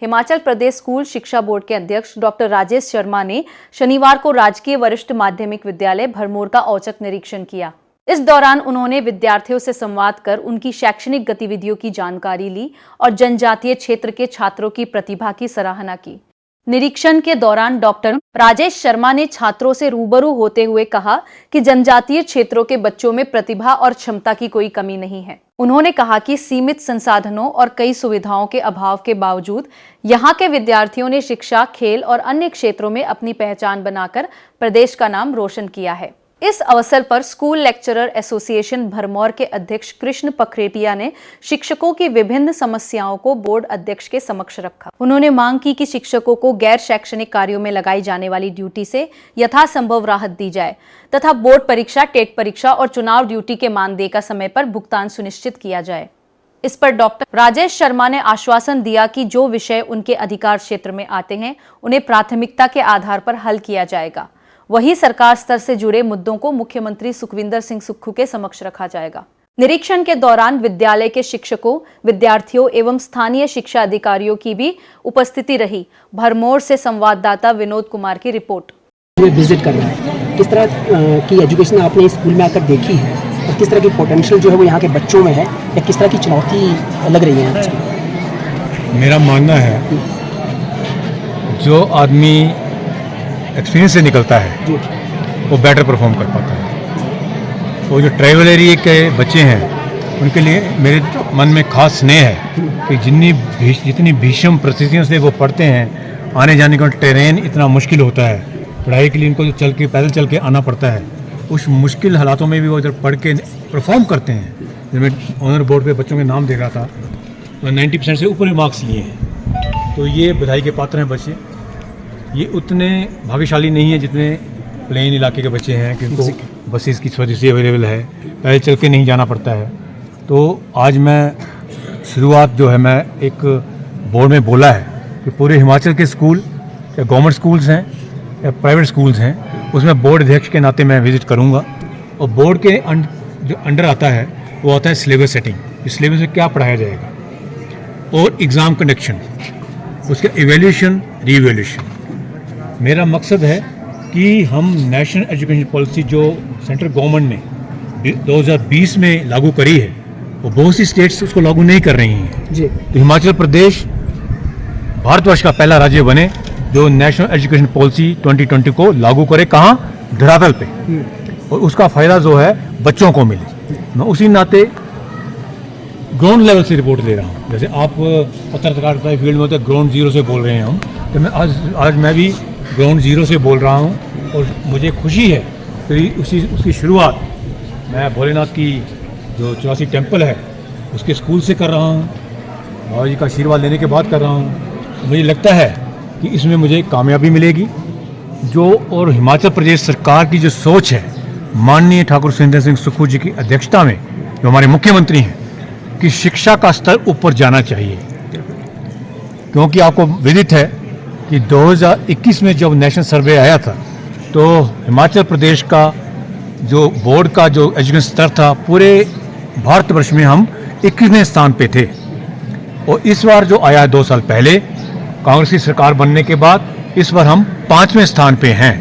Himachal Pradesh school शिक्षा board के अध्यक्ष डॉक्टर राजेश शर्मा ने शनिवार को राजकीय वरिष्ठ माध्यमिक विद्यालय भरमौर का औचक निरीक्षण किया। इस दौरान उन्होंने विद्यार्थियों से संवाद कर उनकी शैक्षणिक गतिविधियों की जानकारी ली और जनजातीय क्षेत्र के छात्रों की प्रतिभा की सराहना की। निरीक्षण के दौरान डॉक्टर राजेश शर्मा ने छात्रों से रूबरू होते हुए कहा कि जनजातीय क्षेत्रों के बच्चों में प्रतिभा और क्षमता की कोई कमी नहीं है। उन्होंने कहा कि सीमित संसाधनों और कई सुविधाओं के अभाव के बावजूद यहाँ के विद्यार्थियों ने शिक्षा, खेल और अन्य क्षेत्रों में अपनी पहचान बनाकर प्रदेश का नाम रोशन किया है। इस अवसर पर स्कूल लेक्चरर एसोसिएशन भरमौर के अध्यक्ष कृष्ण पखरेटिया ने शिक्षकों की विभिन्न समस्याओं को बोर्ड अध्यक्ष के समक्ष रखा। उन्होंने मांग की कि शिक्षकों को गैर शैक्षणिक कार्यों में लगाई जाने वाली ड्यूटी से यथासंभव राहत दी जाए तथा बोर्ड परीक्षा, टेट परीक्षा और चुनाव ड्यूटी के मानदेय का समय पर भुगतान सुनिश्चित किया जाए। इस पर डॉक्टर राजेश शर्मा ने आश्वासन दिया कि जो विषय उनके अधिकार क्षेत्र में आते हैं उन्हें प्राथमिकता के आधार पर हल किया जाएगा। वहीं सरकार स्तर से जुड़े मुद्दों को मुख्यमंत्री सुखविंदर सिंह सुक्खू के समक्ष रखा जाएगा। निरीक्षण के दौरान विद्यालय के शिक्षकों, विद्यार्थियों एवं स्थानीय शिक्षा अधिकारियों की भी उपस्थिति रही। भरमौर से संवाददाता विनोद कुमार की रिपोर्ट। विजिट कर रहा है, किस तरह की एजुकेशन आपने स्कूल में आकर देखी है और किस तरह की पोटेंशियल जो है वो यहाँ के बच्चों में है या किस तरह की चुनौती लग रही है? मेरा मानना है जो आदमी एक्सपीरियंस से निकलता है वो बेटर परफॉर्म कर पाता है। वो जो ट्राइबल एरिया के बच्चे हैं उनके लिए मेरे मन में खास स्नेह है कि जितनी भीषण परिस्थितियों से वो पढ़ते हैं, आने जाने का टेरेन इतना मुश्किल होता है, पढ़ाई के लिए इनको जो पैदल चल के आना पड़ता है, उस मुश्किल हालातों में भी वो जब पढ़ के परफॉर्म करते हैं। जब मैं ऑनर बोर्ड पे बच्चों के नाम देख रहा था तो 90% से ऊपर मार्क्स लिए हैं, तो ये बधाई के पात्र हैं बच्चे। ये उतने भाग्यशाली नहीं है जितने प्लेन इलाके के बच्चे हैं कि उनको बसेस की सर्विस अवेलेबल है, पैदल चल के नहीं जाना पड़ता है। तो आज मैं शुरुआत जो है मैं एक बोर्ड में बोला है कि पूरे हिमाचल के स्कूल, या गवर्नमेंट स्कूल्स हैं या प्राइवेट स्कूल्स हैं, उसमें बोर्ड अध्यक्ष के नाते मैं विजिट करूंगा। और बोर्ड के जो अंडर आता है वो आता है सिलेबस सेटिंग, इस सिलेबस में क्या पढ़ाया जाएगा, और एग्ज़ाम कंडक्शन, उसका एवेल्यूशन, रीवैल्यूएशन। मेरा मकसद है कि हम नेशनल एजुकेशन पॉलिसी जो सेंट्रल गवर्नमेंट ने 2020 में लागू करी है वो बहुत सी स्टेट्स उसको लागू नहीं कर रही हैं जी। तो हिमाचल प्रदेश भारतवर्ष का पहला राज्य बने जो नेशनल एजुकेशन पॉलिसी 2020 को लागू करे, कहाँ, धरातल पे, और उसका फ़ायदा जो है बच्चों को मिले। मैं उसी नाते ग्राउंड लेवल से रिपोर्ट दे रहा हूँ। जैसे आप पत्रकारिता फील्ड में होते ग्राउंड जीरो से बोल रहे हैं हम, तो मैं आज मैं भी ग्राउंड जीरो से बोल रहा हूँ। और मुझे खुशी है कि उसकी शुरुआत मैं भोलेनाथ की जो 84 टेम्पल है उसके स्कूल से कर रहा हूँ। बाबा जी का आशीर्वाद लेने के बाद कर रहा हूँ। मुझे लगता है कि इसमें मुझे कामयाबी मिलेगी। और हिमाचल प्रदेश सरकार की जो सोच है, माननीय ठाकुर सुखविंदर सिंह सुक्खू जी की अध्यक्षता में, जो हमारे मुख्यमंत्री हैं, कि शिक्षा का स्तर ऊपर जाना चाहिए। क्योंकि आपको विदित है कि 2021 में जब नेशनल सर्वे आया था तो हिमाचल प्रदेश का जो बोर्ड का जो एजुकेशन स्तर था पूरे भारतवर्ष में हम 21वें स्थान पे थे। और इस बार जो आया 2 साल पहले कांग्रेस की सरकार बनने के बाद, इस बार हम 5वें स्थान पे हैं।